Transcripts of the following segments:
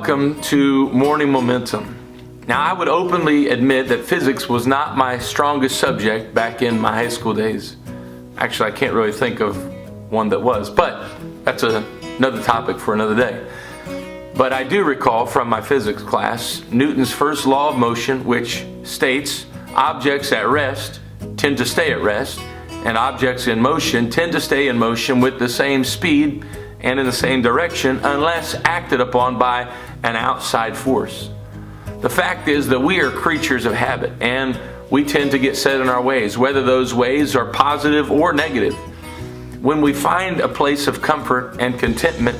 welcome to Morning Momentum. Now, I would openly admit that physics was not my strongest subject back in my high school days. Actually, I can't really think of one that was, but that's another topic for another day. But I do recall from my physics class Newton's first law of motion, which states objects at rest tend to stay at rest, and objects in motion tend to stay in motion with the same speed and in the same direction unless acted upon by an outside force. The fact is that we are creatures of habit, and we tend to get set in our ways, whether those ways are positive or negative. When we find a place of comfort and contentment,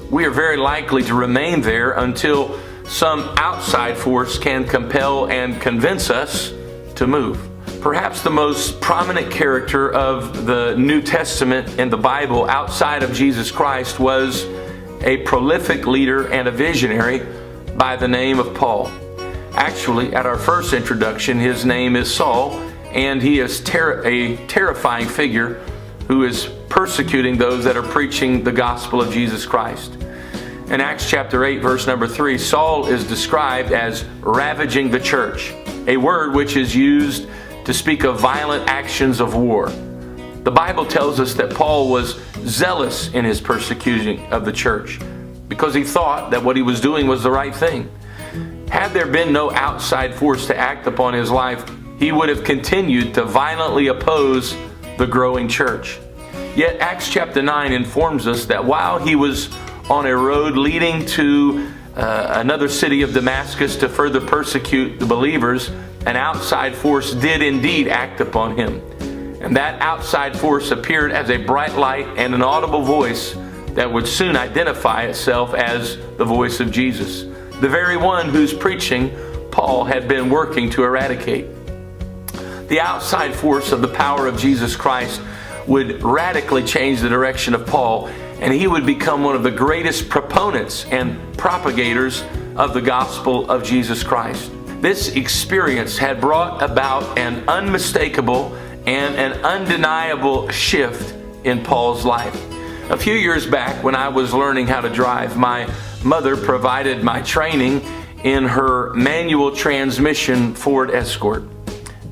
we are very likely to remain there until some outside force can compel and convince us to move. Perhaps the most prominent character of the New Testament in the Bible outside of Jesus Christ was a prolific leader and a visionary by the name of Paul. Actually, at our first introduction, his name is Saul, and he is a terrifying figure who is persecuting those that are preaching the gospel of Jesus Christ. In Acts chapter 8, verse number 3, Saul is described as ravaging the church, a word which is used to speak of violent actions of war. The Bible tells us that Paul was zealous in his persecution of the church because he thought that what he was doing was the right thing. Had there been no outside force to act upon his life, he would have continued to violently oppose the growing church. Yet Acts chapter 9 informs us that while he was on a road leading to another city of Damascus to further persecute the believers, an outside force did indeed act upon him. And that outside force appeared as a bright light and an audible voice that would soon identify itself as the voice of Jesus, the very one whose preaching Paul had been working to eradicate. The outside force of the power of Jesus Christ would radically change the direction of Paul, and he would become one of the greatest proponents and propagators of the gospel of Jesus Christ. This experience had brought about an unmistakable and an undeniable shift in Paul's life. A few years back, when I was learning how to drive, my mother provided my training in her manual transmission Ford Escort.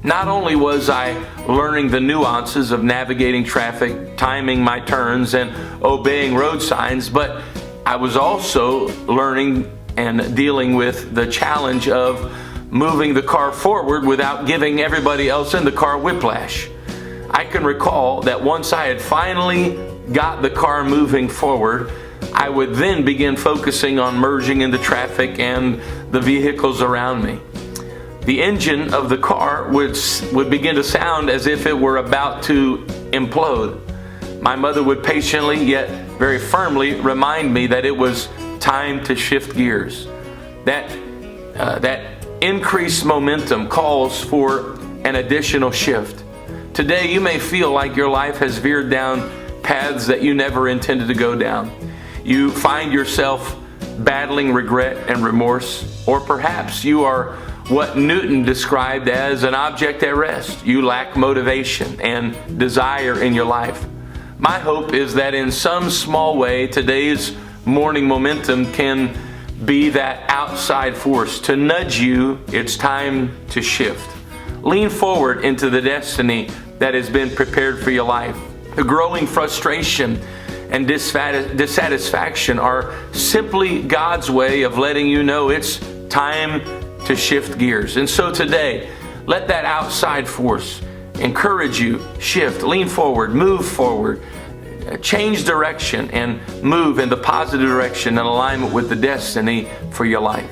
Not only was I learning the nuances of navigating traffic, timing my turns, and obeying road signs, but I was also learning and dealing with the challenge of moving the car forward without giving everybody else in the car whiplash. I can recall that once I had finally got the car moving forward, I would then begin focusing on merging into traffic and the vehicles around me. The engine of the car would begin to sound as if it were about to implode. My mother would patiently yet very firmly remind me that it was time to shift gears. That increased momentum calls for an additional shift. Today, you may feel like your life has veered down paths that you never intended to go down. You find yourself battling regret and remorse, or perhaps you are what Newton described as an object at rest. You lack motivation and desire in your life. My hope is that in some small way, today's morning momentum can be that outside force to nudge you. It's time to shift. Lean forward into the destiny that has been prepared for your life. The growing frustration and dissatisfaction are simply God's way of letting you know it's time to shift gears. And so today, let that outside force encourage you. Shift, lean forward, move forward, change direction, and move in the positive direction in alignment with the destiny for your life.